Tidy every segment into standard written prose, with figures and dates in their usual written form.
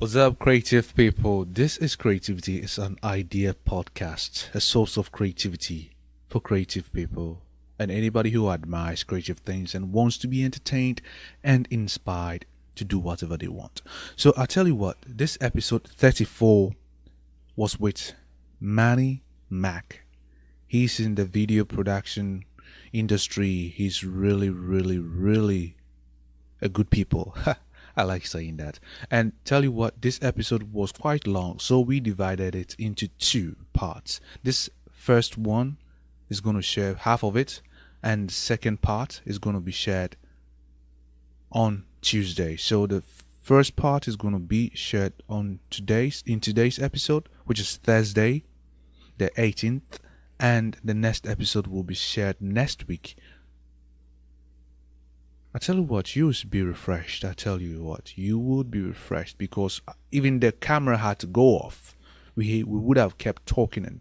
What's up, creative people? This is Creativity is an Idea podcast, a source of creativity for creative people and anybody who admires creative things and wants to be entertained and inspired to do whatever they want. So I tell you what, this episode 34 was with Manny Mac. He's in the video production industry. He's really a good people. I like saying that. And tell you what, this episode was quite long, so we divided it into two parts. This first one is going to share half of it, and the second part is going to be shared on Tuesday. So the first part is going to be shared on today's episode, which is Thursday, the 18th, and the next episode will be shared next week. I tell you what, you would be refreshed. I tell you what, you would be refreshed because even the camera had to go off. We would have kept talking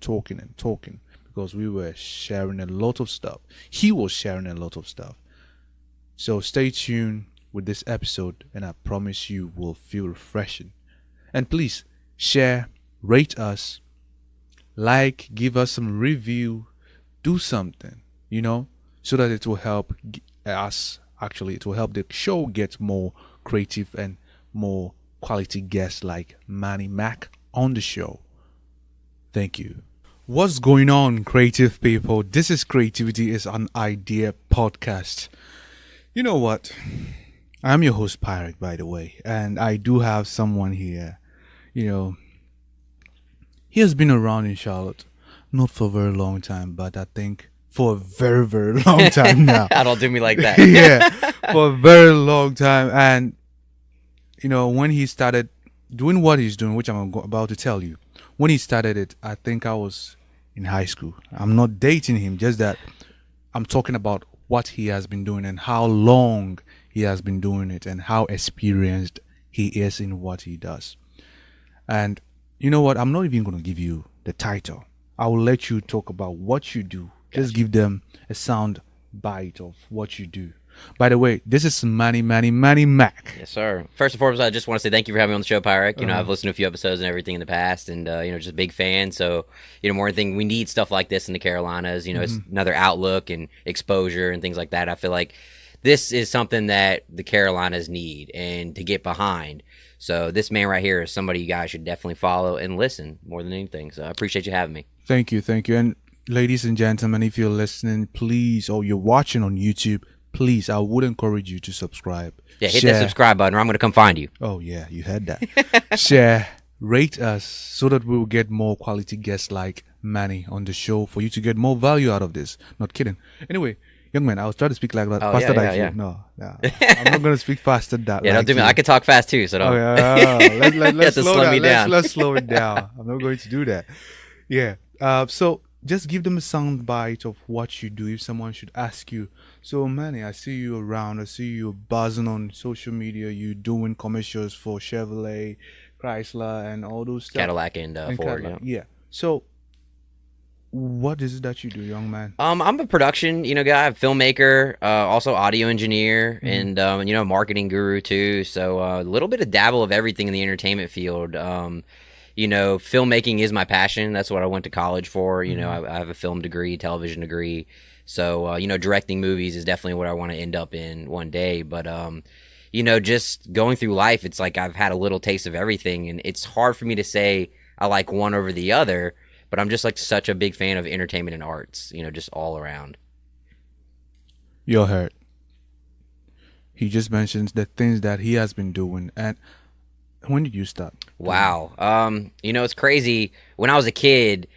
because we were sharing a lot of stuff. He was sharing a lot of stuff. So stay tuned with this episode and I promise you will feel refreshing. And please share, rate us, like, give us some review, do something, so that it will help us. Actually, it will help the show get more creative and more quality guests like Manny Mac on the show. Thank you. What's going on, creative people? This is Creativity is an Idea podcast. You know what? I'm your host, Pyeric, by the way. And I do have someone here. He has been around in Charlotte. Not for a very long time, but I think for a very long time now. Don't do me like that. Yeah, for a very long time. And, when he started doing what he's doing, which I'm about to tell you, when he started it, I think I was in high school. I'm not dating him, just that I'm talking about what he has been doing and how long he has been doing it and how experienced he is in what he does. And you know what? I'm not even going to give you the title. I will let you talk about what you do. Just give them a sound bite of what you do. By the way, this is Manny Mac. Yes, sir. First and foremost, I just want to say thank you for having me on the show, Pyeric. I've listened to a few episodes and everything in the past, and just a big fan. So, more thing we need stuff like this in the Carolinas. It's another outlook and exposure and things like that. I feel like this is something that the Carolinas need and to get behind. So this man right here is somebody you guys should definitely follow and listen more than anything. So I appreciate you having me. Thank you. And ladies and gentlemen, if you're listening, please, or you're watching on YouTube, please, I would encourage you to subscribe. Yeah, hit that subscribe button or I'm going to come find you. Oh, yeah, you heard that. Share, rate us so that we will get more quality guests like Manny on the show for you to get more value out of this. Not kidding. Anyway, young man, I was trying to speak like that faster than you. No. I'm not going to speak faster than that. Yeah, don't do me. I can talk fast too, so don't. Let's slow down. Let's slow it down. I'm not going to do that. Yeah. So just give them a sound bite of what you do if someone should ask you. So, Manny, I see you around. I see you buzzing on social media. You doing commercials for Chevrolet, Chrysler, and all those stuff. Cadillac and Ford. Cadillac. Yeah. So, what is it that you do, young man? I'm a production, guy, filmmaker, also audio engineer, and marketing guru too. So a little bit of dabble of everything in the entertainment field. Filmmaking is my passion. That's what I went to college for. I have a film degree, television degree. So, directing movies is definitely what I want to end up in one day. But, just going through life, it's like I've had a little taste of everything. And it's hard for me to say I like one over the other. But I'm just like such a big fan of entertainment and arts, just all around. You're hurt. He just mentions the things that he has been doing. And when did you start? Wow. It's crazy. When I was a kid,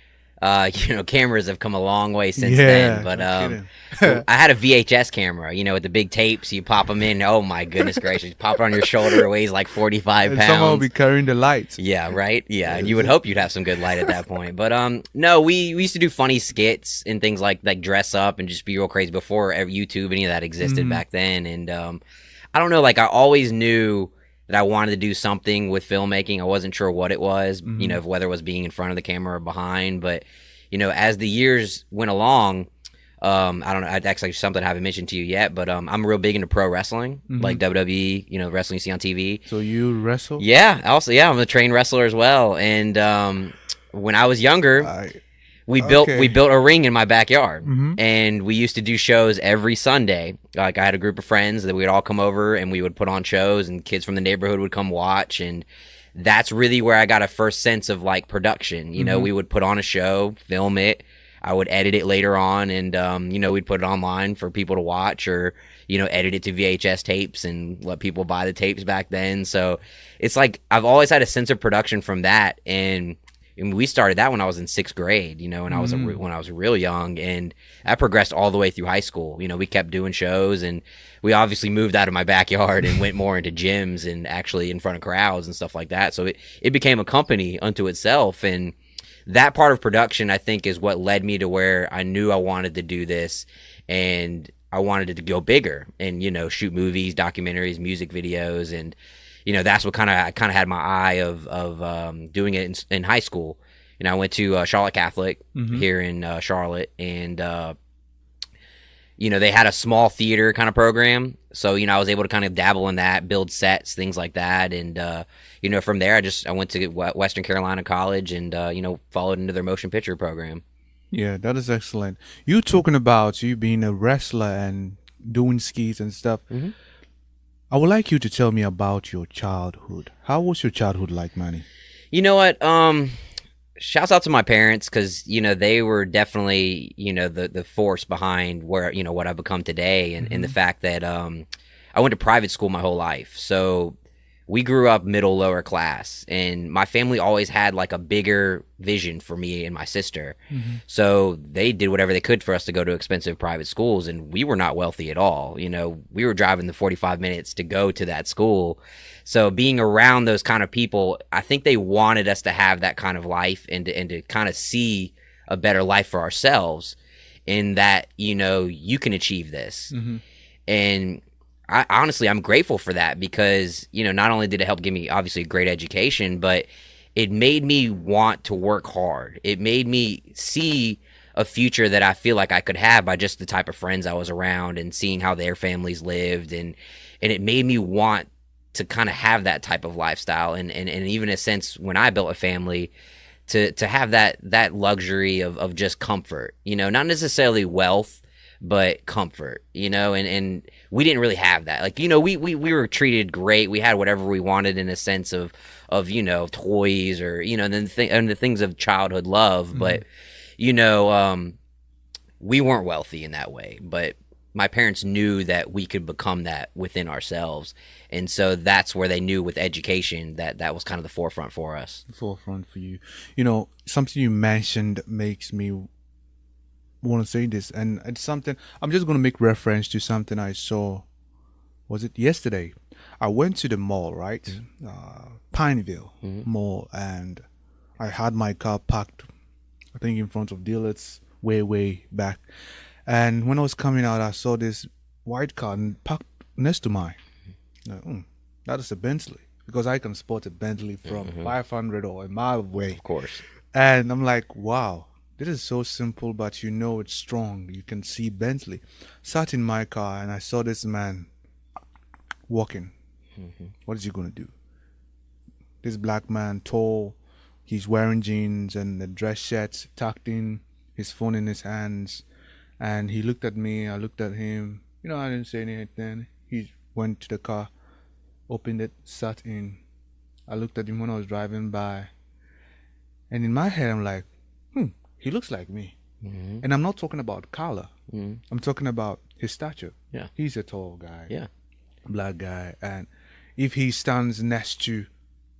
cameras have come a long way since then. But I had a VHS camera, with the big tapes. You pop them in. Oh, my goodness gracious. You pop it on your shoulder. It weighs like 45 pounds. Someone will be carrying the lights. Yeah, right? Yeah, and you would hope you'd have some good light at that point. But no, we used to do funny skits and things like dress up and just be real crazy before YouTube, any of that existed back then. And I don't know, I always knew that I wanted to do something with filmmaking. I wasn't sure what it was, whether it was being in front of the camera or behind. But, as the years went along, I don't know. That's actually something I haven't mentioned to you yet, but I'm real big into pro wrestling, like WWE, wrestling you see on TV. So you wrestle? Yeah. Also, yeah, I'm a trained wrestler as well. And when I was younger, we built a ring in my backyard, and we used to do shows every Sunday. Like I had a group of friends that we'd all come over, and we would put on shows, and kids from the neighborhood would come watch, and that's really where I got a first sense of like production. We would put on a show, film it. I would edit it later on, and we'd put it online for people to watch, or edit it to VHS tapes and let people buy the tapes back then. So it's like I've always had a sense of production from that, and we started that when I was in 6th grade, when I was when I was real young, and that progressed all the way through high school. We kept doing shows, and we obviously moved out of my backyard and went more into gyms and actually in front of crowds and stuff like that. So it became a company unto itself, and that part of production, I think, is what led me to where I knew I wanted to do this, and I wanted it to go bigger and, shoot movies, documentaries, music videos. And, that's what I kind of had my eye of doing it in high school. I went to Charlotte Catholic here in Charlotte, and, they had a small theater kind of program. So, I was able to kind of dabble in that, build sets, things like that. And, from there, I went to Western Carolina College and, followed into their motion picture program. Yeah, that is excellent. You talking about you being a wrestler and doing skis and stuff. I would like you to tell me about your childhood. How was your childhood like, Manny? You know what? Shouts out to my parents, because they were definitely the force behind where what I've become today, and the fact that I went to private school my whole life. So we grew up middle lower class, and my family always had like a bigger vision for me and my sister. So they did whatever they could for us to go to expensive private schools, and we were not wealthy at all. We were driving the 45 minutes to go to that school. So being around those kind of people, I think they wanted us to have that kind of life and to kind of see a better life for ourselves, in that, you can achieve this. And I'm grateful for that, because, not only did it help give me obviously a great education, but it made me want to work hard. It made me see a future that I feel like I could have by just the type of friends I was around and seeing how their families lived. And it made me want to kind of have that type of lifestyle. And even a sense when I built a family, to have that luxury of just comfort, not necessarily wealth, but comfort, and we didn't really have that. Like, we were treated great. We had whatever we wanted in a sense of toys, or, and the things of childhood love. But, we weren't wealthy in that way, but my parents knew that we could become that within ourselves. And so that's where they knew with education that was kind of the forefront for us. The forefront for you. Something you mentioned makes me want to say this, and it's something I'm just going to make reference to something I saw. Was it yesterday? I went to the mall, right? Pineville Mall, and I had my car parked, I think, in front of dealers way back. And when I was coming out, I saw this white car parked next to mine. That is a Bentley, because I can spot a Bentley from 500 or a mile away. Of course. And I'm like, wow, this is so simple, but it's strong. You can see Bentley. Sat in my car, and I saw this man walking. What is he going to do? This black man, tall, he's wearing jeans and a dress shirt tucked in, his phone in his hands. And he looked at me, I looked at him. I didn't say anything. He went to the car, opened it, sat in. I looked at him when I was driving by. And in my head, I'm like, he looks like me. And I'm not talking about color. I'm talking about his stature. Yeah. He's a tall guy. Yeah. Black guy. And if he stands next to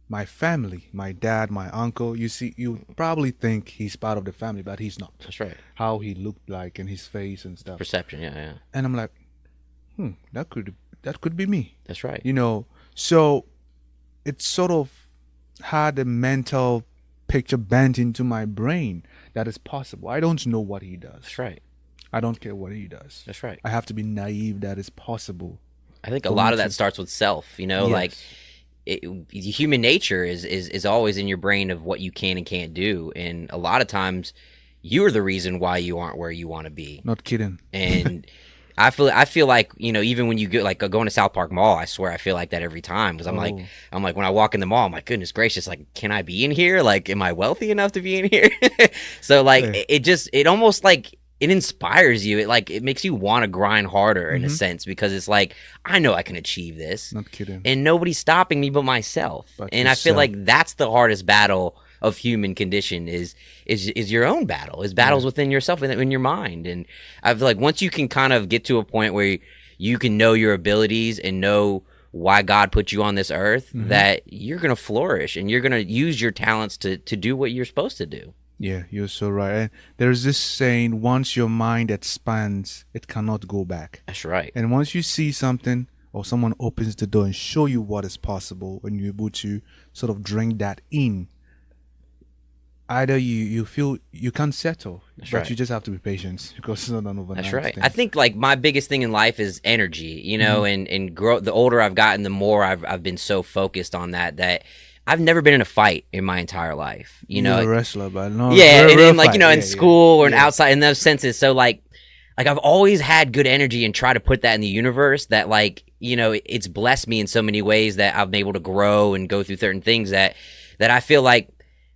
my family, my dad, my uncle, you probably think he's part of the family, but he's not. That's right. How he looked like in his face and stuff. Perception, yeah. And I'm like, that could be me. That's right. So it sort of had a mental picture bent into my brain that is possible. I don't know what he does. That's right. I don't care what he does. That's right. I have to be naive that it's possible. I think a lot of that starts with self, Yes. like human nature is always in your brain of what you can and can't do. And a lot of times you're the reason why you aren't where you want to be. Not kidding. And I feel like, you know, even when you go, like, going to South Park Mall, I swear I feel like that every time, because I'm like when I walk in the mall, I'm like, goodness gracious, like, can I be in here? Like, am I wealthy enough to be in here? So like it almost like it inspires you. It makes you want to grind harder in a sense, because it's like, I know I can achieve this. Not kidding. And nobody's stopping me but myself. And I feel like that's the hardest battle of human condition is your own battle, is battles within yourself and in your mind. And I feel like once you can kind of get to a point where you can know your abilities and know why God put you on this earth, that you're going to flourish and you're going to use your talents to do what you're supposed to do. Yeah, you're so right. And there's this saying, once your mind expands, it cannot go back. That's right. And once you see something or someone opens the door and show you what is possible, and you're able to sort of drink that in, either you feel you can't settle, but you just have to be patient, because it's not an overnight That's right. thing. I think like my biggest thing in life is energy, you know, and grow. The older I've gotten, the more I've been so focused on that I've never been in a fight in my entire life. You know, you're a wrestler, but no, and like, you know, in school or in outside, in those senses. So like I've always had good energy and try to put that in the universe, that like, you know, it's blessed me in so many ways that I've been able to grow and go through certain things that I feel like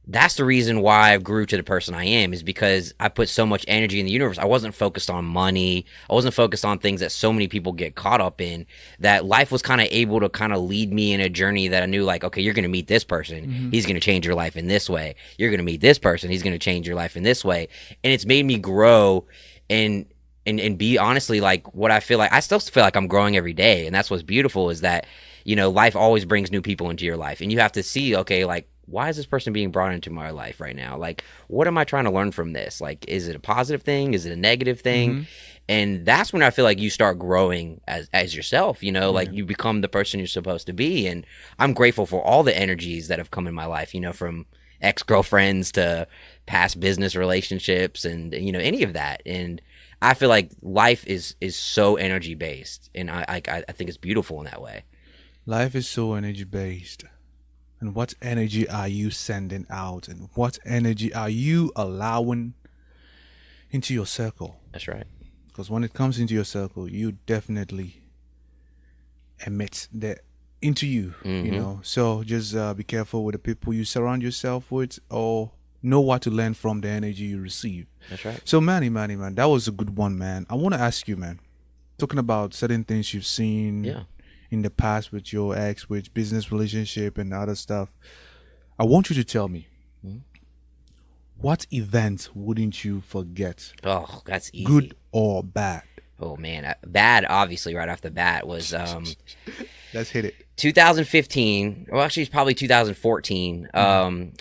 that's the reason why I grew to the person I am, is because I put so much energy in the universe. I wasn't focused on money. I wasn't focused on things that so many people get caught up in, that life was kind of able to kind of lead me in a journey that I knew, like, okay, you're going to meet this person. He's going to change your life in this way. You're going to meet this person. He's going to change your life in this way. And it's made me grow and be honestly, like, what I feel like, I still feel like I'm growing every day. And that's what's beautiful, is that, you know, life always brings new people into your life, and you have to see, okay, like, why is this person being brought into my life right now? Like, what am I trying to learn from this? Like, is it a positive thing? Is it a negative thing? And that's when I feel like you start growing as yourself, you know, like you become the person you're supposed to be. And I'm grateful for all the energies that have come in my life, you know, from ex-girlfriends to past business relationships and, you know, any of that. And I feel like life is so energy based. And I think it's beautiful in that way. Life is so energy based. And what energy are you sending out? And what energy are you allowing into your circle? That's right. Because when it comes into your circle, you definitely emit that into you, you know. So just be careful with the people you surround yourself with, or know what to learn from the energy you receive. That's right. So Manny, man, that was a good one, man. I want to ask you, man, talking about certain things you've seen in the past with your ex, with business relationship and other stuff, I want you to tell me, what event wouldn't you forget? Oh, that's easy. Good or bad? Oh man, bad. Obviously, right off the bat was Let's hit it. 2015. Well, actually, it's probably 2014.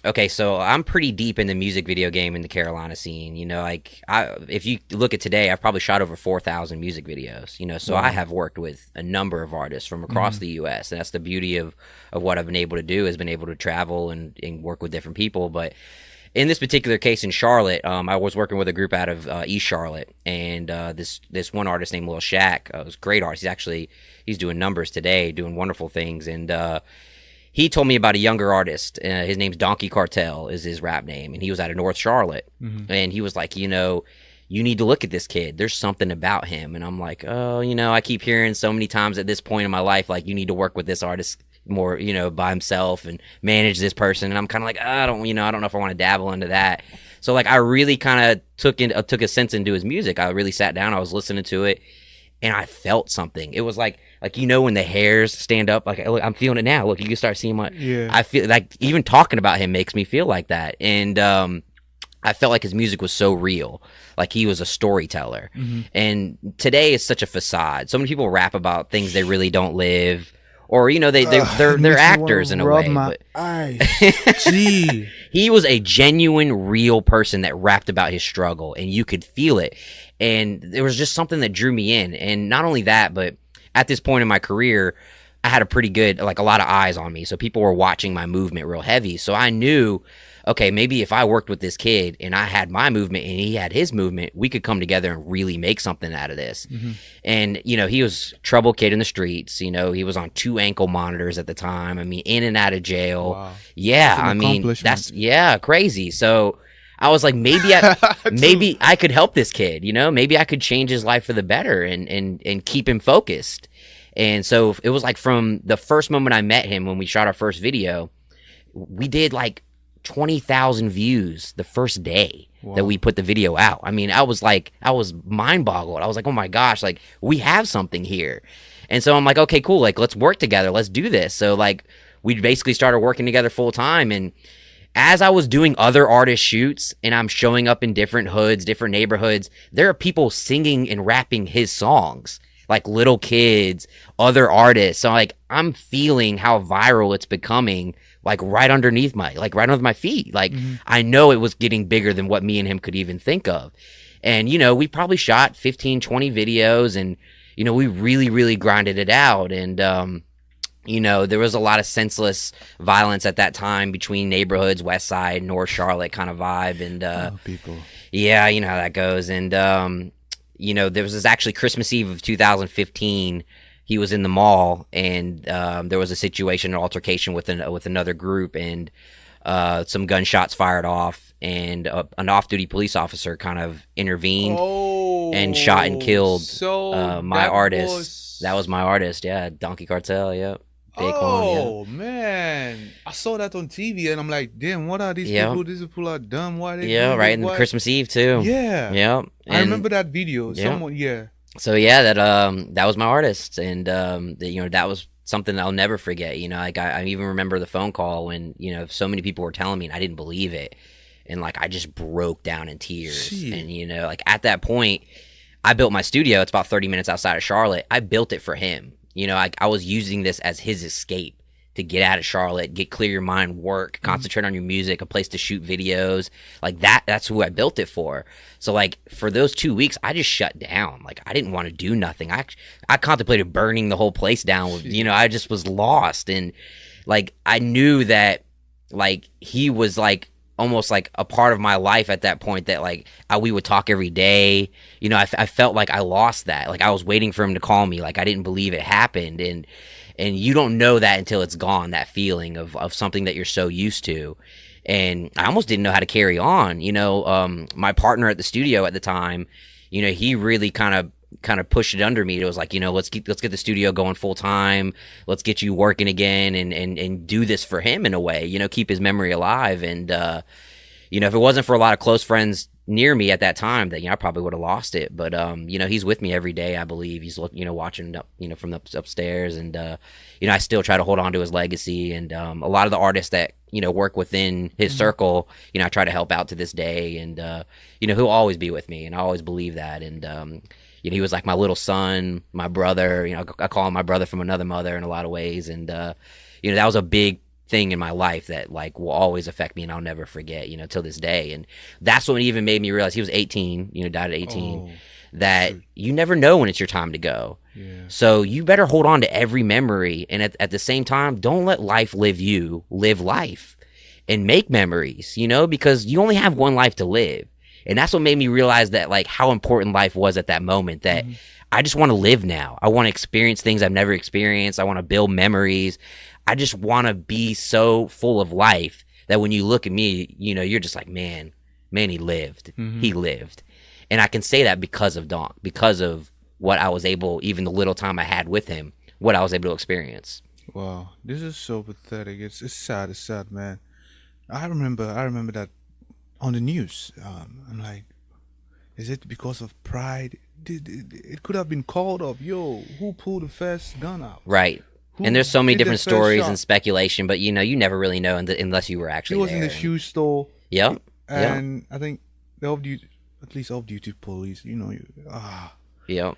Okay, so I'm pretty deep in the music video game in the Carolina scene. You know, like if you look at today, I've probably shot over 4,000 music videos. You know, so I have worked with a number of artists from across the U.S. And that's the beauty of what I've been able to do, has been able to travel and work with different people. But in this particular case in Charlotte, I was working with a group out of East Charlotte, and this one artist named Lil Shaq, was a great artist. He's doing numbers today, doing wonderful things, and he told me about a younger artist. His name's Donkey Cartel is his rap name, and he was out of North Charlotte, and he was like, you know, you need to look at this kid. There's something about him. And I'm like, oh, you know, I keep hearing so many times at this point in my life, like, you need to work with this artist more, you know, by himself and manage this person. And I'm kind of like, I don't know if I want to dabble into that. So like, I really kind of took a sense into his music. I really sat down, I was listening to it, and I felt something. It was like, you know, when the hairs stand up, like, look, I'm feeling it now. Look, you can start seeing my, I feel like even talking about him makes me feel like that. And, I felt like his music was so real, like he was a storyteller. And today it's such a facade. So many people rap about things they really don't live, or, you know, they're actors in a way. But Gee. He was a genuine, real person that rapped about his struggle, and you could feel it. And there was just something that drew me in. And not only that, but at this point in my career, I had a pretty good, like, a lot of eyes on me. So people were watching my movement real heavy. So I knew, okay, maybe if I worked with this kid and I had my movement and he had his movement, we could come together and really make something out of this. And, you know, he was a trouble kid in the streets. You know, he was on 2 ankle monitors at the time. I mean, in and out of jail. Wow. Yeah, I mean, that's, crazy. So I was like, maybe I could help this kid, you know, maybe I could change his life for the better and keep him focused. And so it was like from the first moment I met him, when we shot our first video, we did like 20,000 views the first day that we put the video out. I mean, I was mind boggled. I was like, oh my gosh, like we have something here. And so I'm like, okay, cool. Like, let's work together. Let's do this. So like, we basically started working together full time. And as I was doing other artist shoots and I'm showing up in different hoods, different neighborhoods, there are people singing and rapping his songs, like little kids, other artists. So like, I'm feeling how viral it's becoming, like right underneath my feet. Like, I know it was getting bigger than what me and him could even think of. And, you know, we probably shot 15, 20 videos and, you know, we really, really grinded it out. And, you know, there was a lot of senseless violence at that time between neighborhoods, West Side, North Charlotte kind of vibe. And, people. Yeah, you know how that goes. And, you know, there was this actually Christmas Eve of 2015. He was in the mall, and there was a situation, an altercation with another group, and some gunshots fired off, and an off-duty police officer kind of intervened and shot and killed my artist. That was my artist, yeah, Donkey Cartel, yeah. Man, I saw that on TV, and I'm like, damn, what are these people? These people are dumb. Why they? Yeah, right. And Christmas Eve too. Yeah, yeah. I remember that video. Someone, So yeah, that was my artist, and you know, that was something I'll never forget. You know, like I even remember the phone call when, you know, so many people were telling me and I didn't believe it, and like I just broke down in tears. And you know, like at that point, I built my studio. It's about 30 minutes outside of Charlotte. I built it for him. You know, I was using this as his escape to get out of Charlotte, clear your mind, work, concentrate on your music, a place to shoot videos. Like that's who I built it for. So like for those 2 weeks, I just shut down. Like I didn't want to do nothing. I contemplated burning the whole place down. You know, I just was lost. And like I knew that like he was like almost like a part of my life at that point, that like we would talk every day. You know, I felt like I lost that. Like I was waiting for him to call me. Like I didn't believe it happened. And you don't know that until it's gone, that feeling of something that you're so used to. And I almost didn't know how to carry on. You know, my partner at the studio at the time, you know, he really kind of pushed it under me. It was like, you know, let's get the studio going full time. Let's get you working again and do this for him in a way, you know, keep his memory alive. And, you know, if it wasn't for a lot of close friends near me at that time, that, you know, I probably would have lost it. But, you know, he's with me every day, I believe. He's, you know, watching, you know, from the upstairs. And, you know, I still try to hold on to his legacy. And a lot of the artists that, you know, work within his circle, you know, I try to help out to this day. And, you know, he'll always be with me. And I always believe that. And, you know, he was like my little son, my brother. You know, I call him my brother from another mother in a lot of ways. And, you know, that was a big thing in my life that like will always affect me and I'll never forget, you know, till this day. And that's what even made me realize, he was 18, you know, died at 18, that you never know when it's your time to go. So you better hold on to every memory. And at the same time, don't let life live you. Live life and make memories, you know, because you only have one life to live. And that's what made me realize that like how important life was at that moment, that I just want to live now. I want to experience things I've never experienced. I want to build memories. I just want to be so full of life that when you look at me, you know, you're just like, man, he lived. He lived. And I can say that because of Donk, because of what I was able, even the little time I had with him, what I was able to experience. Wow, this is so pathetic. It's sad, man. I remember that on the news. I'm like, is it because of pride? It could have been called up. Yo, who pulled the first gun out? Right. And there's so many different stories and speculation, but you know, you never really know unless you were actually there. He was in the shoe store. Yep. And I think the off-duty police, you know, Yep.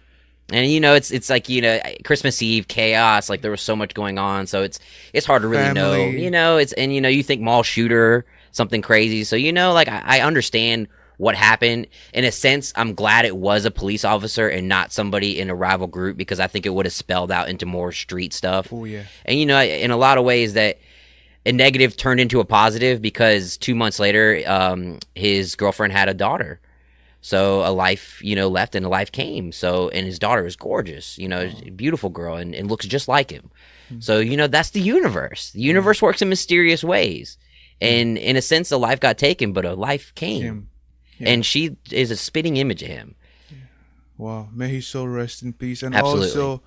And you know, it's like, you know, Christmas Eve chaos, like there was so much going on, so it's hard to really know. You know, and you know, you think mall shooter, something crazy. So you know, like I understand what happened. In a sense, I'm glad it was a police officer and not somebody in a rival group, because I think it would have spelled out into more street stuff. Oh yeah. And you know, in a lot of ways that a negative turned into a positive, because 2 months later, his girlfriend had a daughter. So a life, you know, left and a life came. So, and his daughter is gorgeous, you know, a beautiful girl and looks just like him. So, you know, that's the universe. The universe works in mysterious ways. And in a sense, a life got taken, but a life came. Him. Yeah. And she is a spitting image of him. Wow. May his soul rest in peace. And Absolutely. also,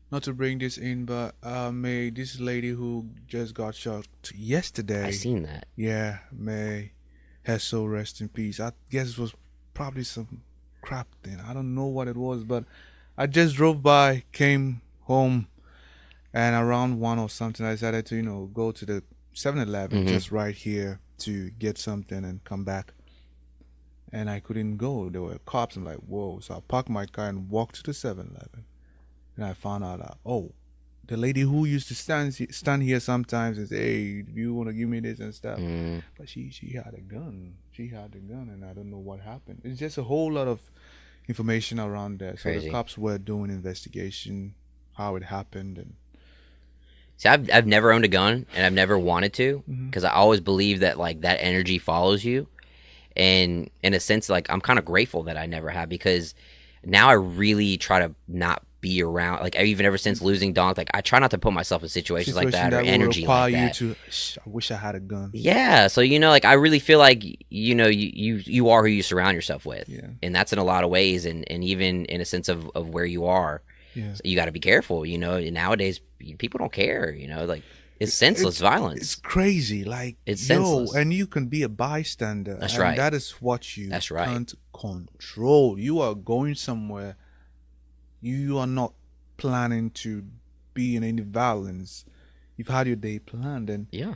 not to bring this in, but may this lady who just got shot yesterday. I seen that. Yeah, may her soul rest in peace. I guess it was probably some crap thing. I don't know what it was, but I just drove by, came home, and around 1 or something, I decided to, go to the 7-Eleven just right here to get something and come back. And I couldn't go. There were cops. I'm like, whoa. So I parked my car and walked to the 7-Eleven. And I found out that, the lady who used to stand here sometimes and say, hey, do you want to give me this and stuff? But she had a gun. She had a gun, and I don't know what happened. It's just a whole lot of information around that. So Crazy. the cops were doing investigation, how it happened. And See, I've never owned a gun, and I've never wanted to, because I always believe that like that energy follows you. And in a sense, like I'm kind of grateful that I never have, because now I really try to not be around. Like even ever since losing Donk, like I try not to put myself in situations like that or energy like that. I wish I had a gun. Yeah, so like I really feel like you are who you surround yourself with, and that's in a lot of ways, and even in a sense of where you are. Yeah. So you got to be careful. And nowadays people don't care. Like it's senseless violence. It's crazy. Like it's senseless. And you can be a bystander. That's right. That is what you That's right. can't control. You are going somewhere. You are not planning to be in any violence. You've had your day planned, and yeah,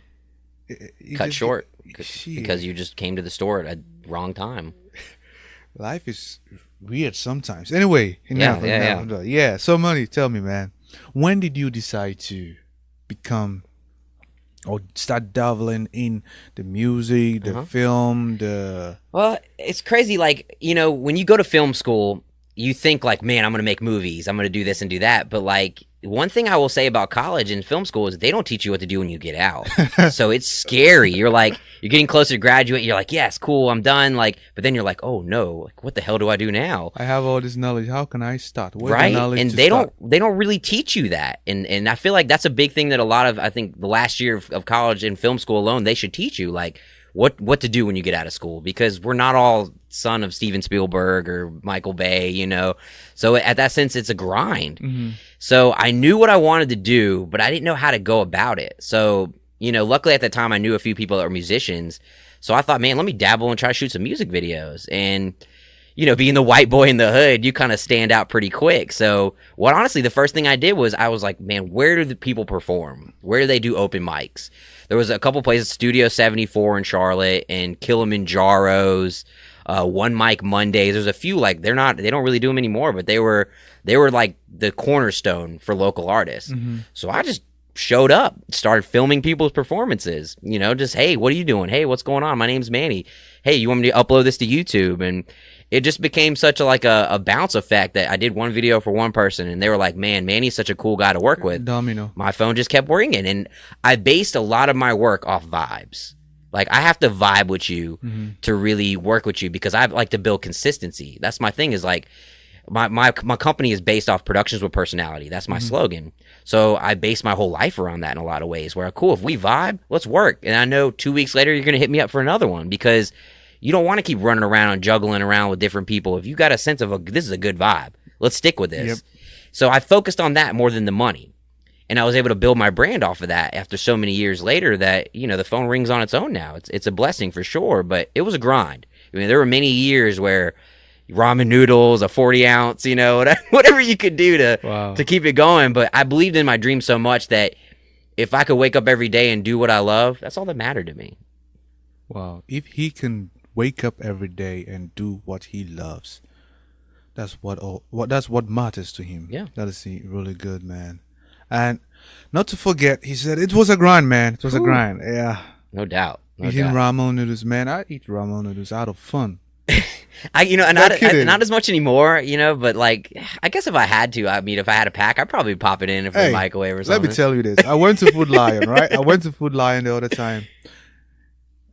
you cut just short Shit. because you just came to the store at the wrong time. Life is weird sometimes. Anyway, Yeah. So Manny, tell me, man, when did you decide to become or start dabbling in the music, the film, the... Well, it's crazy. Like, when you go to film school, you think like, man, I'm going to make movies. I'm going to do this and do that. But like, one thing I will say about college and film school is they don't teach you what to do when you get out. So it's scary. You're getting closer to graduate. You're like, yes, cool, I'm done. Like, but then you're like, oh no, like, what the hell do I do now? I have all this knowledge. How can I start? Right? And they don't really teach you that. And I feel like that's a big thing that a lot of, I think the last year of college and film school alone, they should teach you like what to do when you get out of school, because we're not all son of Steven Spielberg or Michael Bay, So at that sense, it's a grind. So I knew what I wanted to do, but I didn't know how to go about it. So, luckily at the time I knew a few people that were musicians. So I thought, man, let me dabble and try to shoot some music videos. And, being the white boy in the hood, you kind of stand out pretty quick. So honestly, the first thing I did was I was like, man, where do the people perform? Where do they do open mics? There was a couple places, Studio 74 in Charlotte and Kilimanjaro's, One Mic Mondays. There's a few, like they don't really do them anymore, but they were like the cornerstone for local artists. So I just showed up, started filming people's performances, just, hey, what are you doing? Hey, what's going on? My name's Manny. Hey, you want me to upload this to YouTube? And it just became such a bounce effect that I did one video for one person and they were like, man, Manny's such a cool guy to work with. Domino. My phone just kept ringing, and I based a lot of my work off vibes. Like, I have to vibe with you to really work with you, because I like to build consistency. That's my thing, is like, my company is based off productions with personality. That's my slogan. So I base my whole life around that in a lot of ways, where, cool, if we vibe, let's work. And I know 2 weeks later, you're going to hit me up for another one, because you don't want to keep running around and juggling around with different people. If you got a sense of this is a good vibe, let's stick with this. Yep. So I focused on that more than the money. And I was able to build my brand off of that after so many years later that, the phone rings on its own now. It's a blessing for sure, but it was a grind. I mean, there were many years where ramen noodles, a 40 ounce, whatever you could do to keep it going. But I believed in my dream so much that if I could wake up every day and do what I love, that's all that mattered to me. Wow. If he can wake up every day and do what he loves, that's what matters to him. Yeah. That is really good, man. And not to forget, he said it was a grind, man. It was a grind. Yeah. No doubt. Eating ramen noodles, man. I eat ramen noodles out of fun. Not as much anymore, but like, I guess if I had to, if I had a pack, I'd probably pop it in for the microwave or something. Let me tell you this. I went to Food Lion, right? I went to Food Lion the other time.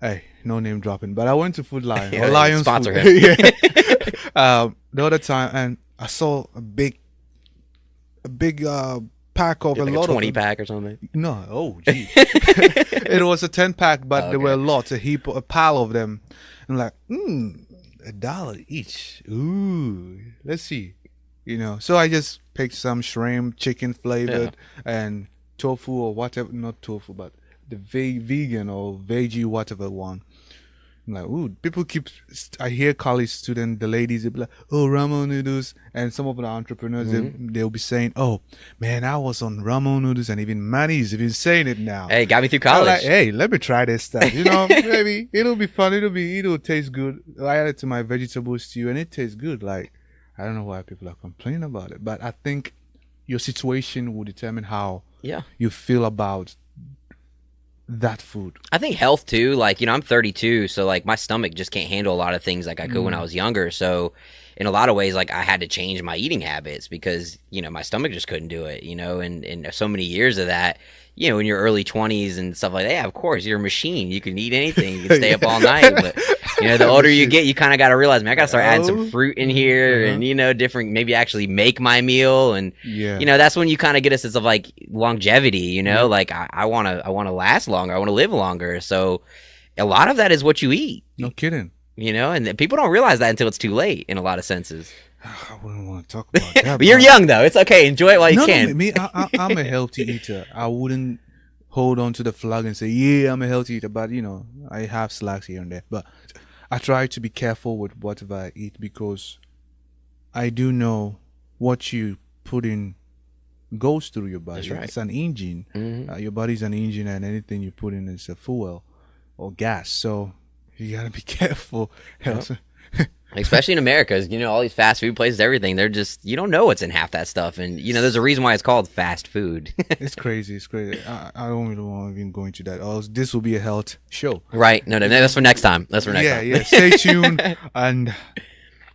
Hey, no name dropping, but I went to Food Lion. Yeah, Lion's sponsor food. him. The other time, and I saw a big pack of Like a lot 20 of them. pack or something. No, oh gee, it was a 10-pack, but Oh, there were okay. lots, a pile of them. I'm like, $1 each. Ooh, let's see, So I just picked some shrimp, chicken flavored, and tofu or whatever. Not tofu, but the vegan or veggie whatever one. I'm like, ooh, people I hear college students, the ladies, they'll be like, oh, ramen noodles. And some of the entrepreneurs, they'll be saying, oh, man, I was on ramen noodles, and even Manny's even saying it now. Hey, got me through I'm college. like, hey, let me try this stuff. Maybe it'll be fun. It'll taste good. I added it to my vegetable stew, and it tastes good. Like, I don't know why people are complaining about it, but I think your situation will determine how you feel about that food. I think health too, like, I'm 32, so like my stomach just can't handle a lot of things like I could when I was younger. So in a lot of ways, like I had to change my eating habits because, my stomach just couldn't do it, and so many years of that, in your early 20s and stuff like that, yeah, of course, you're a machine. You can eat anything. You can stay up all night. But, the older you get, you kind of got to realize, man, I got to start adding some fruit in here and, different, maybe actually make my meal. And, that's when you kind of get a sense of like longevity, like I want to last longer. I want to live longer. So a lot of that is what you eat. No kidding. And people don't realize that until it's too late in a lot of senses. I wouldn't want to talk about that. But you're young though. It's okay. Enjoy it while you can. No, me, I'm a healthy eater. I wouldn't hold on to the flag and say, yeah, I'm a healthy eater. But, I have slacks here and there. But I try to be careful with whatever I eat because I do know what you put in goes through your body. That's right. It's an engine. Your body's an engine, and anything you put in is a fuel or gas. So you got to be careful. Yep. Especially in America, all these fast food places, everything, they're just, you don't know what's in half that stuff. And, there's a reason why it's called fast food. It's crazy. I don't really want to even go into that. This will be a health show. Right. No, that's for next time. That's for next time. Yeah. Stay tuned. And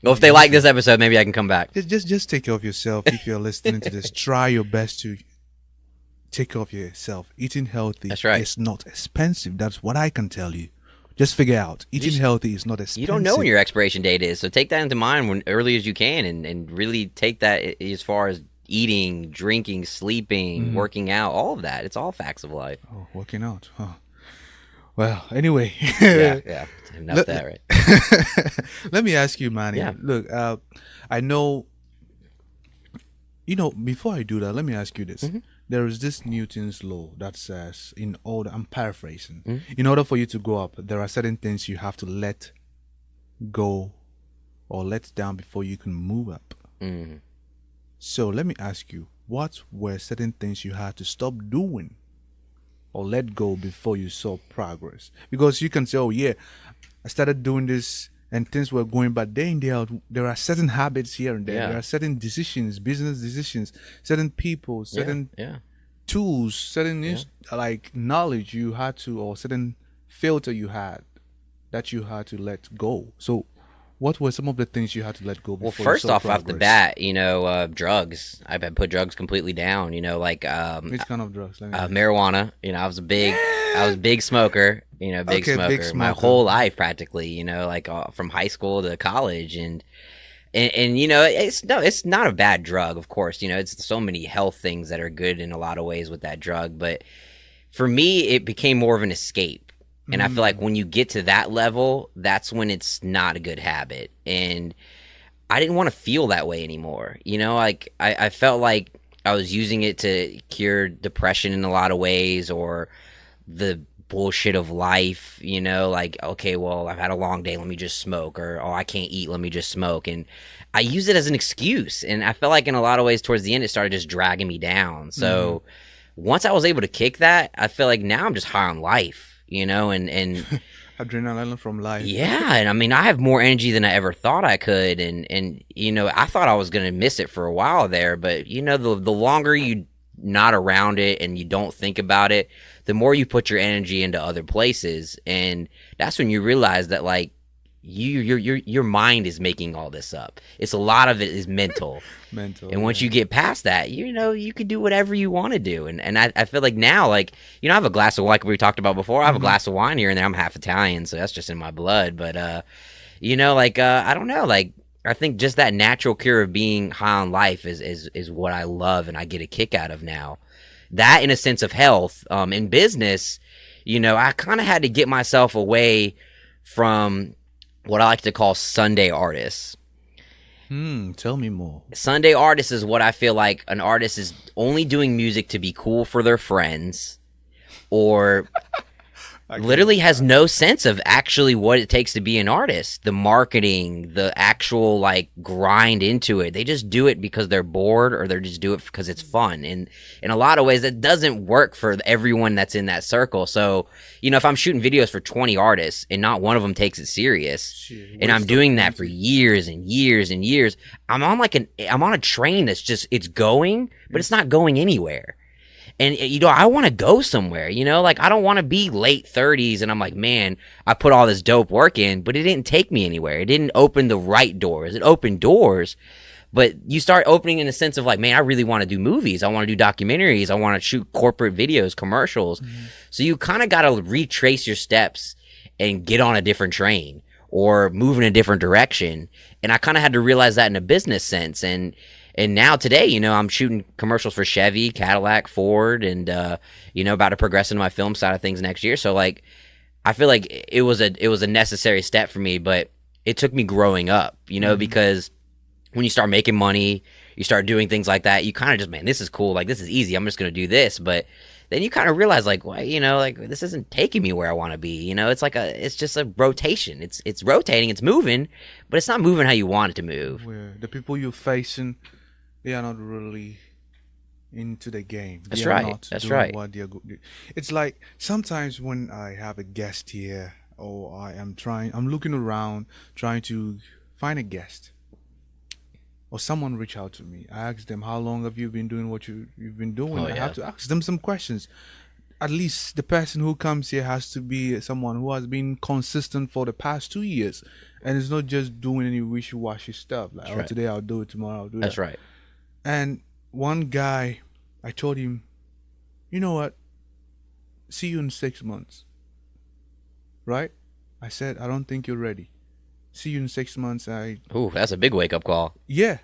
well, if they like this episode, maybe I can come back. Just take care of yourself. If you're listening to this, try your best to take care of yourself. Eating healthy is not expensive. That's what I can tell you. Just figure out eating healthy is not expensive. You don't know when your expiration date is, so take that into mind when early as you can, and really take that as far as eating, drinking, sleeping, working out, all of that. It's all facts of life. Oh, working out. Huh. Well, anyway. yeah. Enough of that, right? Let me ask you, Manny. Yeah. Look, I know. Before I do that, let me ask you this. There is this Newton's law that says, I'm paraphrasing, in order for you to go up, there are certain things you have to let go or let down before you can move up. So let me ask you, what were certain things you had to stop doing or let go before you saw progress? Because you can say, oh yeah, I started doing this and things were going, but day in, day out, there are certain habits here and there. Yeah. There are certain decisions, business decisions, certain people, certain tools, certain like knowledge you had to, or certain filter you had that you had to let go. So what were some of the things you had to let go before? Well, first you saw off progress? the bat, drugs. I've put drugs completely down. Like which kind of drugs? Marijuana. I was a big smoker. Big smoker. My whole life practically. Like from high school to college, and it's not a bad drug, of course. It's so many health things that are good in a lot of ways with that drug, but for me, it became more of an escape. And I feel like when you get to that level, that's when it's not a good habit. And I didn't want to feel that way anymore. Like I felt like I was using it to cure depression in a lot of ways, or the bullshit of life, like, okay, well, I've had a long day, let me just smoke, or, oh, I can't eat, let me just smoke. And I use it as an excuse. And I felt like in a lot of ways towards the end, it started just dragging me down. So once I was able to kick that, I feel like now I'm just high on life. And adrenaline from life. Yeah, and I mean, I have more energy than I ever thought I could, and I thought I was gonna miss it for a while there, but the longer you not around it and you don't think about it, the more you put your energy into other places, and that's when you realize that like your mind is making all this up. It's a lot of it is mental. And once you get past that, you can do whatever you want to do. And I feel like now, like, I have a glass of, like we talked about before, I have a glass of wine here and there. I'm half Italian, so that's just in my blood. But, I don't know, like, I think just that natural cure of being high on life is what I love and I get a kick out of now. That in a sense of health. In business, I kind of had to get myself away from what I like to call Sunday artists. Tell me more. Sunday artists is what I feel like an artist is only doing music to be cool for their friends, or literally has no sense of actually what it takes to be an artist, the marketing, the actual like grind into it. They just do it because they're bored, or they just do it because it's fun. And in a lot of ways that doesn't work for everyone that's in that circle. So, if I'm shooting videos for 20 artists and not one of them takes it serious, and I'm doing that for years and years and years, I'm on a train that's just, it's going, but it's not going anywhere. And, I want to go somewhere, like I don't want to be late 30s and I'm like, man, I put all this dope work in, but it didn't take me anywhere. It didn't open the right doors. It opened doors, but you start opening in the sense of like, man, I really want to do movies. I want to do documentaries. I want to shoot corporate videos, commercials. Mm-hmm. So you kind of got to retrace your steps and get on a different train or move in a different direction. And I kind of had to realize that in a business sense. And now today, I'm shooting commercials for Chevy, Cadillac, Ford, and about to progress into my film side of things next year. So like, I feel like it was a necessary step for me, but it took me growing up, because when you start making money, you start doing things like that, you kind of just, man, this is cool. Like, this is easy. I'm just going to do this. But then you kind of realize like, well, like this isn't taking me where I want to be. It's just a rotation. It's rotating, it's moving, but it's not moving how you want it to move. Where the people you're facing, they are not really into the game. That's right. That's right. What it's like sometimes when I have a guest here, or I'm looking around trying to find a guest, or someone reach out to me. I ask them, how long have you been doing what you've been doing? I have to ask them some questions. At least the person who comes here has to be someone who has been consistent for the past 2 years, and it's not just doing any wishy-washy stuff like, right. Today I'll do it, tomorrow I'll do That's that. right. And one guy, I told him, you know what? See you in 6 months. Right? I said, I don't think you're ready. See you in 6 months. Ooh, that's a big wake-up call. Yeah.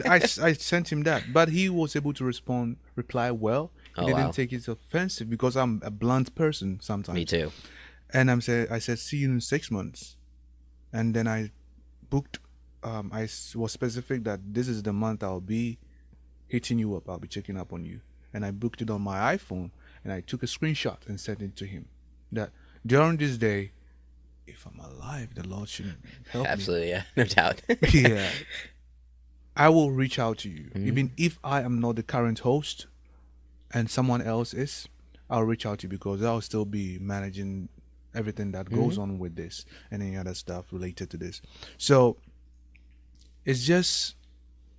I sent him that. But he was able to reply well. He didn't take it offensive because I'm a blunt person sometimes. Me too. And I said, see you in 6 months. And then I booked, I was specific that this is the month I'll be hitting you up. I'll be checking up on you. And I booked it on my iPhone. And I took a screenshot and sent it to him. That during this day, if I'm alive, the Lord should help Absolutely, yeah. No doubt. Yeah. I will reach out to you. Mm-hmm. Even if I am not the current host and someone else is, I'll reach out to you because I'll still be managing everything that goes on with this and any other stuff related to this. So it's just,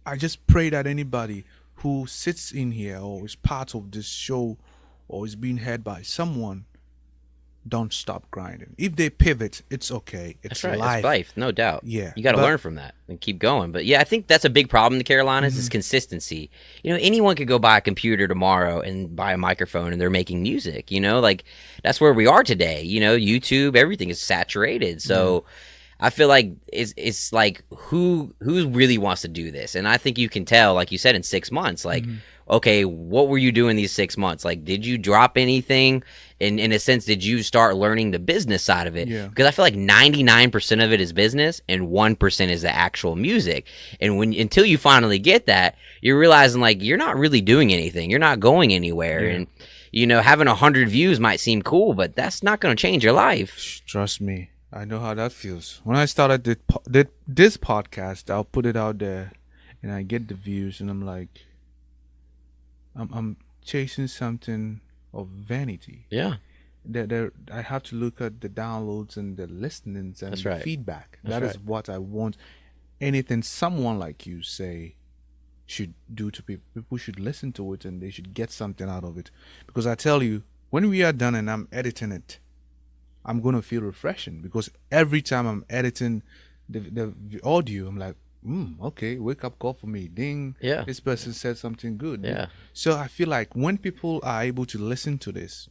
I just pray that anybody who sits in here or is part of this show or is being heard by someone, don't stop grinding. If they pivot, it's okay. It's that's right. life. It's life, no doubt. Yeah. You got to learn from that and keep going. But yeah, I think that's a big problem in the Carolinas is consistency. Anyone could go buy a computer tomorrow and buy a microphone and they're making music, like that's where we are today. YouTube, everything is saturated. So I feel like it's like who really wants to do this? And I think you can tell, like you said, in 6 months, like, okay, what were you doing these 6 months? Like, did you drop anything? In a sense, did you start learning the business side of it? Yeah. Because I feel like 99% of it is business and 1% is the actual music. And until you finally get that, you're realizing like you're not really doing anything. You're not going anywhere. Yeah. And having 100 views might seem cool, but that's not going to change your life. Trust me, I know how that feels. When I started this podcast, I'll put it out there, and I get the views, and I'm like, I'm chasing something of vanity. Yeah. I have to look at the downloads and the listenings and the feedback. That is what I want. Anything someone like you say should do to people. People should listen to it and they should get something out of it. Because I tell you, when we are done and I'm editing it, I'm going to feel refreshing. Because every time I'm editing the audio, I'm like, okay, wake up call for me. Ding. Yeah. This person said something good. Yeah. So I feel like when people are able to listen to this,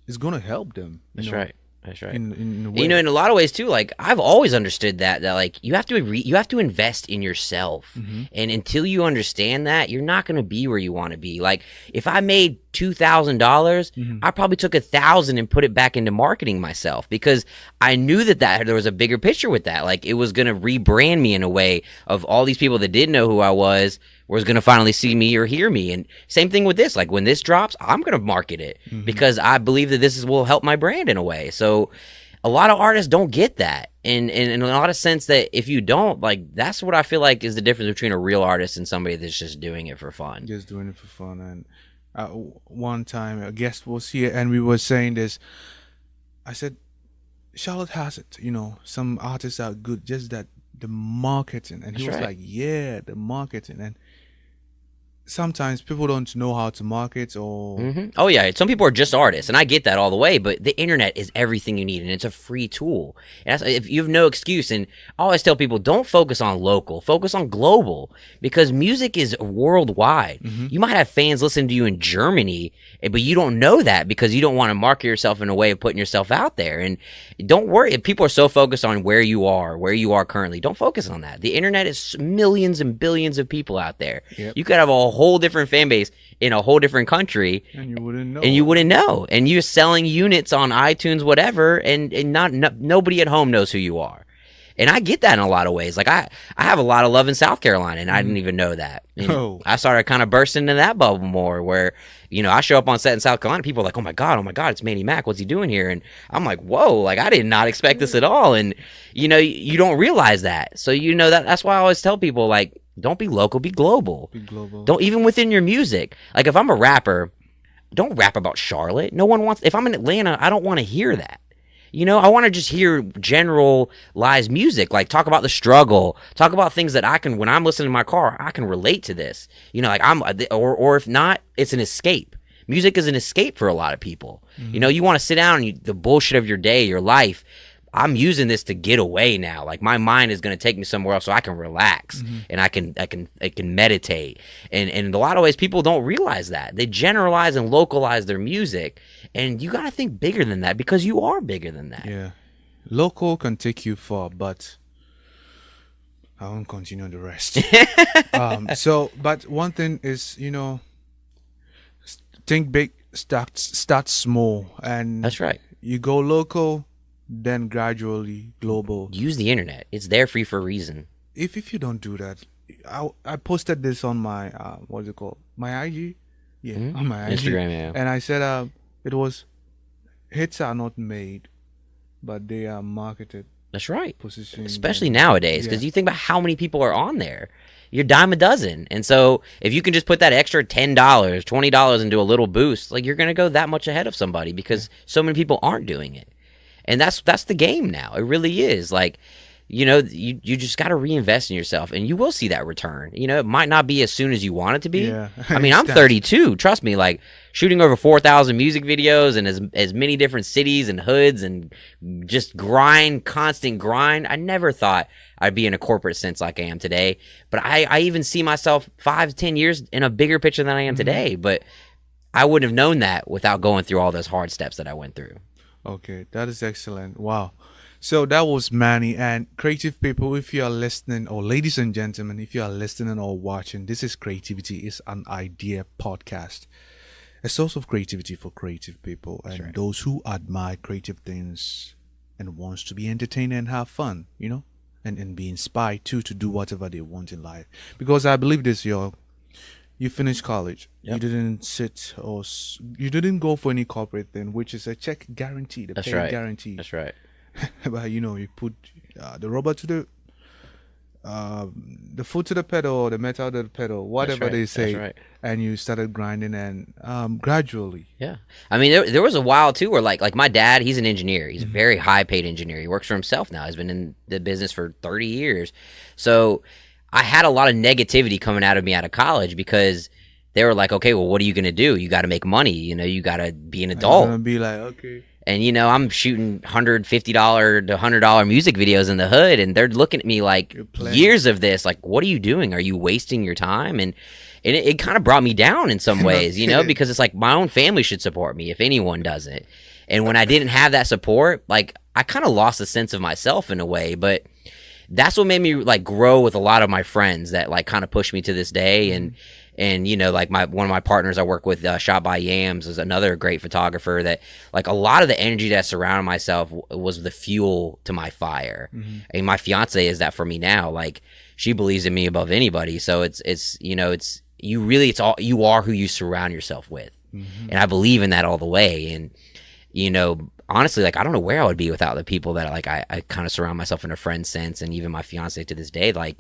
it's going to help them. That's right. That's right. In a way. You know, in a lot of ways too. Like I've always understood that like you have to invest in yourself, and until you understand that, you're not going to be where you want to be. Like if I made $2,000, I probably took $1,000 and put it back into marketing myself because I knew that there was a bigger picture with that. Like it was going to rebrand me in a way of all these people that didn't know who I was going to finally see me or hear me. And same thing with this. Like when this drops, I'm going to market it because I believe that will help my brand in a way. So a lot of artists don't get that. And in a lot of sense that if you don't, like, that's what I feel like is the difference between a real artist and somebody that's just doing it for fun. Just doing it for fun. And one time a guest was here and we were saying this. I said, Charlotte has it. You know, some artists are good, just that the marketing. And he was like, yeah, the marketing. And sometimes people don't know how to market or Oh yeah, some people are just artists, and I get that all the way, but the internet is everything you need, and it's a free tool. And if you have no excuse, and I always tell people, don't focus on local, focus on global, because music is worldwide. You might have fans listening to you in Germany, but you don't know that because you don't want to market yourself in a way of putting yourself out there. And don't worry, if people are so focused on where you are currently, don't focus on that. The internet is millions and billions of people out there. You could have a whole different fan base in a whole different country, and you wouldn't know. And you're selling units on iTunes, whatever, and nobody at home knows who you are. And I get that in a lot of ways. Like I have a lot of love in South Carolina, and I didn't even know that. You know, I started kind of bursting into that bubble more, where I show up on set in South Carolina, people are like, oh my god, it's Manny Mac, what's he doing here? And I'm like, whoa, like I did not expect this at all. And you don't realize that. So that's why I always tell people, like, don't be local, be global. Don't, even within your music. Like if I'm a rapper, don't rap about Charlotte. No one wants. If I'm in Atlanta, I don't want to hear that. I want to just hear generalized music, like talk about the struggle, talk about things that I can, when I'm listening to my car, I can relate to this. Like or if not, it's an escape. Music is an escape for a lot of people. You want to sit down and the bullshit of your day, your life. I'm using this to get away now. Like my mind is going to take me somewhere else so I can relax and I can meditate. And in a lot of ways, people don't realize that. They generalize and localize their music. And you got to think bigger than that because you are bigger than that. Yeah. Local can take you far, but I won't continue the rest. But one thing is, think big, start small. And that's right. You go local, then gradually global. Use the internet. It's there for you for a reason. If you don't do that, I posted this on my what's it called? My IG? Yeah, on my IG. Instagram, yeah. And I said it was hits are not made, but they are marketed. That's right. Positioned. Especially nowadays, because you think about how many people are on there. You're dime a dozen. And so if you can just put that extra $10, $20 into a little boost, like you're going to go that much ahead of somebody because so many people aren't doing it. And that's the game now. It really is. Like, you just got to reinvest in yourself, and you will see that return. It might not be as soon as you want it to be. Yeah. I mean, I'm 32. Trust me, like shooting over 4,000 music videos and as many different cities and hoods and just constant grind. I never thought I'd be in a corporate sense like I am today. But I even see myself 5 to 10 years in a bigger picture than I am today. But I wouldn't have known that without going through all those hard steps that I went through. Okay, that is excellent. Wow. So that was Manny. And creative people, if you are listening, or ladies and gentlemen, if you are listening or watching, this is Creativity is an Idea Podcast, a source of creativity for creative people and those who admire creative things and wants to be entertained and have fun, and be inspired too to do whatever they want in life. Because I believe this, you finished college. Yep. You didn't sit or you didn't go for any corporate thing, which is a check guarantee, the pay guarantee. That's right. But you put the rubber to the foot to the pedal, the metal to the pedal, whatever they say, and you started grinding and gradually. Yeah, I mean there was a while too where like my dad, he's an engineer. He's a very high paid engineer. He works for himself now. He's been in the business for 30 years. So I had a lot of negativity coming out of me out of college because they were like, okay, well, what are you going to do? You got to make money. You got to be an adult. I'm going to be like, okay. And, I'm shooting $150 to $100 music videos in the hood, and they're looking at me like years of this. Like, what are you doing? Are you wasting your time? And it kind of brought me down in some ways, because it's like my own family should support me if anyone doesn't. And when I didn't have that support, like I kind of lost a sense of myself in a way, but that's what made me like grow with a lot of my friends that like kind of pushed me to this day. And you know, like one of my partners I work with, Shot by Yams, is another great photographer that like a lot of the energy that I surrounded myself was the fuel to my fire. And my fiance is that for me now. Like she believes in me above anybody. So it's you know, you are who you surround yourself with. And I believe in that all the way. And you know, honestly, like I don't know where I would be without the people that like I kind of surround myself in a friend sense, and even my fiance to this day. Like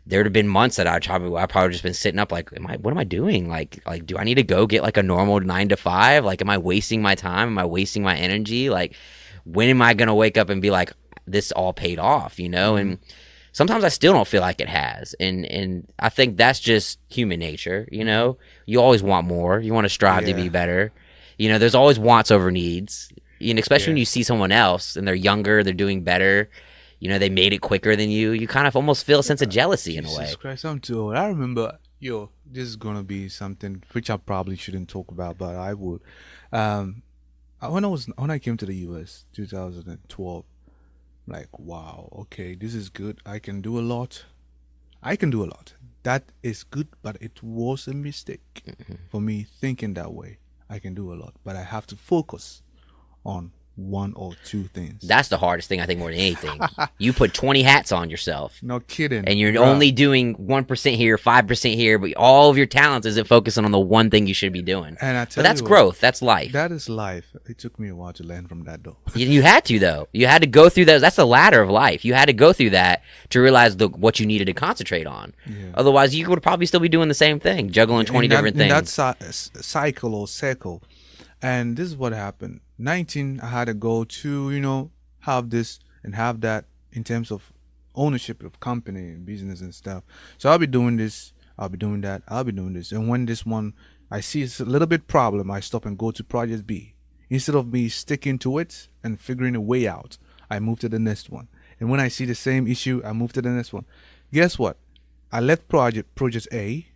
there'd have been months that I probably just been sitting up like, what am I doing? Like do I need to go get like a normal 9 to 5? Like, am I wasting my time? Am I wasting my energy? Like, when am I gonna wake up and be like, this all paid off? You know, and sometimes I still don't feel like it has, and I think that's just human nature. You know, you always want more. You want to strive to be better. You know, there's always wants over needs. And especially when you see someone else and they're younger, they're doing better, you know, they made it quicker than you. You kind of almost feel a sense of jealousy in a way. Jesus Christ, I'm too old. I remember, this is gonna be something which I probably shouldn't talk about, but I would. When I came to the US, 2012, like, wow, okay, this is good. I can do a lot. That is good, but it was a mistake for me thinking that way. I can do a lot, but I have to focus on one or two things. That's the hardest thing, I think, more than anything. You put 20 hats on yourself. No kidding. And you're only doing 1% here, 5% here, but all of your talents isn't focusing on the one thing you should be doing. And but that's growth. That's life. That is life. It took me a while to learn from that, though. You had to, though. You had to go through that. That's the ladder of life. You had to go through that to realize what you needed to concentrate on. Yeah. Otherwise, you would probably still be doing the same thing, juggling 20 different things. That cycle or circle. And this is what happened. 19, I had a goal to, have this and have that in terms of ownership of company and business and stuff. So I'll be doing this, I'll be doing that, I'll be doing this. And when this one, I see it's a little bit problem, I stop and go to project B. Instead of me sticking to it and figuring a way out, I move to the next one. And when I see the same issue, I move to the next one. Guess what? I left project A,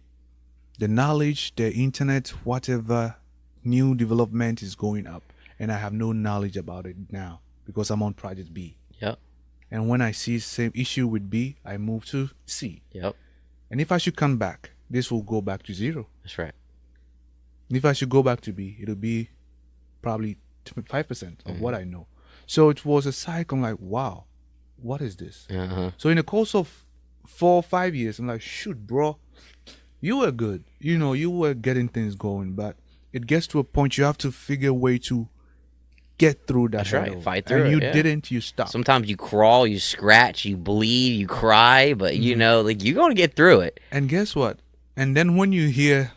the knowledge, the internet, whatever new development is going up, and I have no knowledge about it now because I'm on project B. Yep. And when I see same issue with B, I move to C. Yep. And if I should come back, this will go back to 0. That's right. And if I should go back to B, it'll be probably 5% of what I know. So it was a cycle. I'm like, wow, what is this? So in the course of 4 or 5 years, I'm like, shoot, bro, you were good. You were getting things going, but it gets to a point you have to figure a way to get through that. That's right. Fight through it. And you didn't, you stopped. Sometimes you crawl, you scratch, you bleed, you cry, but you're going to get through it. And guess what? And then when you hear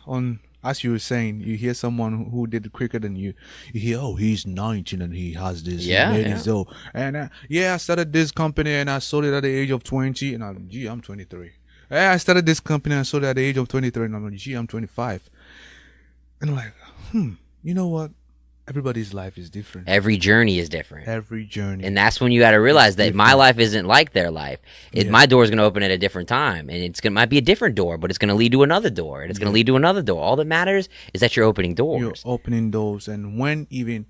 as you were saying, you hear someone who did quicker than you hear, oh, he's 19 and he has this. And I started this company and I sold it at the age of 20. And I'm 23. I started this company and I sold it at the age of 23. And I'm like, I'm 25. And I'm like, you know what? Everybody's life is different. Every journey is different. Every journey. And that's when you got to realize that my life isn't like their life. My door is going to open at a different time. And might be a different door, but it's going to lead to another door. And it's going to lead to another door. All that matters is that you're opening doors. You're opening doors. And when even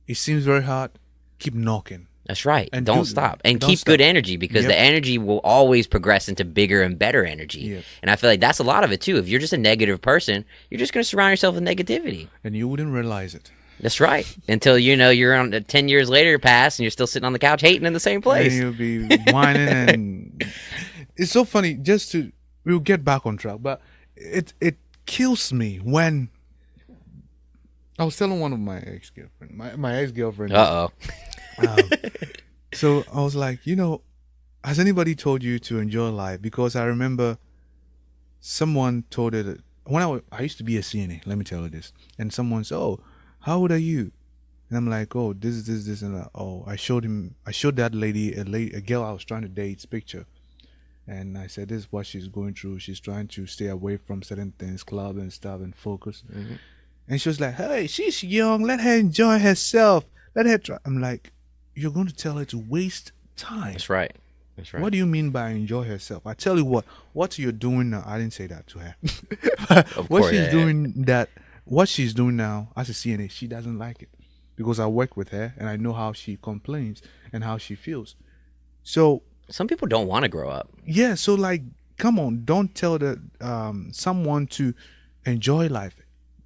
it seems very hard, keep knocking. That's right. And don't stop. And keep good energy, because the energy will always progress into bigger and better energy. And I feel like that's a lot of it too. If you're just a negative person, you're just going to surround yourself with negativity. And you wouldn't realize it. That's right. Until you're on 10 years later pass and you're still sitting on the couch hating in the same place. And you'll be whining and it's so funny. We'll get back on track, but it kills me when I was telling one of my ex-girlfriend, my ex-girlfriend. So I was like, has anybody told you to enjoy life? Because I remember someone told it when I used to be a CNA. Let me tell you this. And someone said, "Oh, how old are you?" And I'm like, "Oh, this, and that." I showed that lady, a girl I was trying to date's picture. And I said, this is what she's going through. She's trying to stay away from certain things, club and stuff, and focus. And she was like, hey, she's young. Let her enjoy herself. Let her try. I'm like, you're going to tell her to waste time. That's right. What do you mean by enjoy herself? I tell you what you're doing now. I didn't say that to her. What she's doing now as a CNA, she doesn't like it because I work with her and I know how she complains and how she feels. So some people don't want to grow up. yeah, so like, come on, don't tell someone to enjoy life.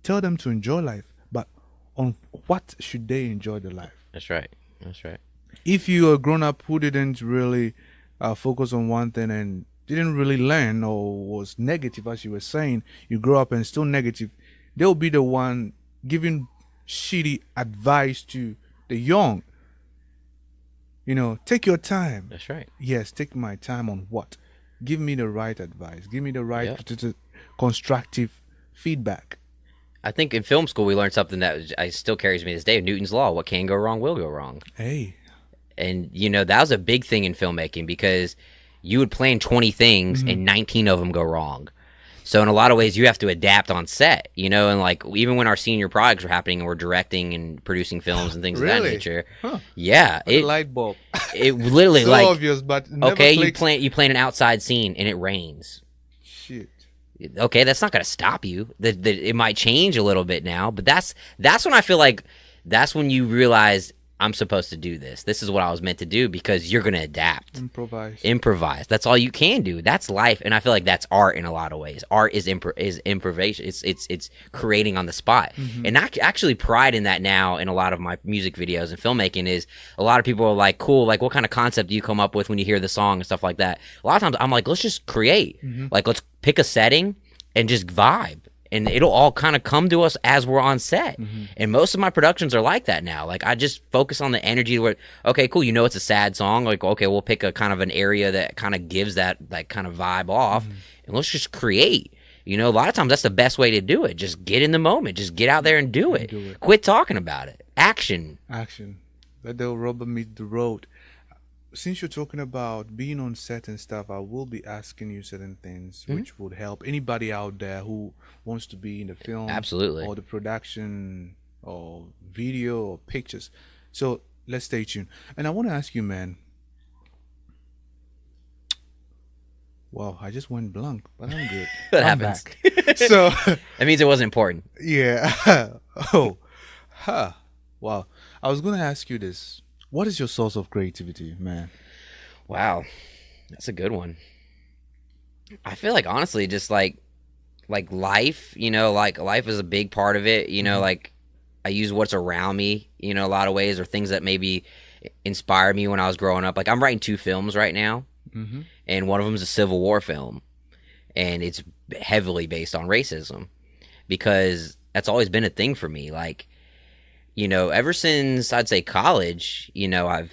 Tell them to enjoy life, but on what should they enjoy the life? That's right. If you're a grown up who didn't really focus on one thing and didn't really learn, or was negative, as you were saying, you grow up and still negative, they'll be the one giving shitty advice to the young. Take your time. That's right. Yes, take my time on what? Give me the right advice. Give me the right constructive feedback. I think in film school we learned something that still carries me to this day. Newton's law: what can go wrong will go wrong. Hey. And that was a big thing in filmmaking, because you would plan 20 things and 19 of them go wrong. So in a lot of ways you have to adapt on set, and like even when our senior projects were happening and we're directing and producing films and things of that nature. Huh. Yeah. Like a light bulb. It literally so like obvious, but never okay, clicks. you plan an outside scene and it rains. Shit. Okay, that's not going to stop you. It might change a little bit now, but that's when I feel like that's when you realize I'm supposed to do this. This is what I was meant to do, because you're going to adapt. Improvise. That's all you can do. That's life, and I feel like that's art in a lot of ways. Art is improvisation. It's creating on the spot. And I actually pride in that now in a lot of my music videos and filmmaking. Is a lot of people are like, cool, like what kind of concept do you come up with when you hear the song and stuff like that? A lot of times I'm like, let's just create. Like let's pick a setting and just vibe. And it'll all kind of come to us as we're on set. And most of my productions are like that now. Like I just focus on the energy where, okay, cool, it's a sad song. Like, okay, we'll pick a kind of an area that kind of gives that like kind of vibe off, and let's just create. A lot of times that's the best way to do it. Just get in the moment. Just get out there and do it. Quit talking about it. Action. Let the rubber meet the road. Since you're talking about being on set and stuff, I will be asking you certain things which would help anybody out there who wants to be in the film, absolutely, or the production, or video, or pictures. So let's stay tuned. And I want to ask you, man. Wow, I just went blank, but I'm good. That happens. Back. So that means it wasn't important. Yeah. Wow. I was going to ask you this. What is your source of creativity, man? Wow, that's a good one. I feel like honestly, just like life, like life is a big part of it. Like I use what's around me, a lot of ways, or things that maybe inspired me when I was growing up. Like I'm writing 2 films right now, and one of them is a Civil War film, and it's heavily based on racism, because that's always been a thing for me. Like, ever since I'd say college, I've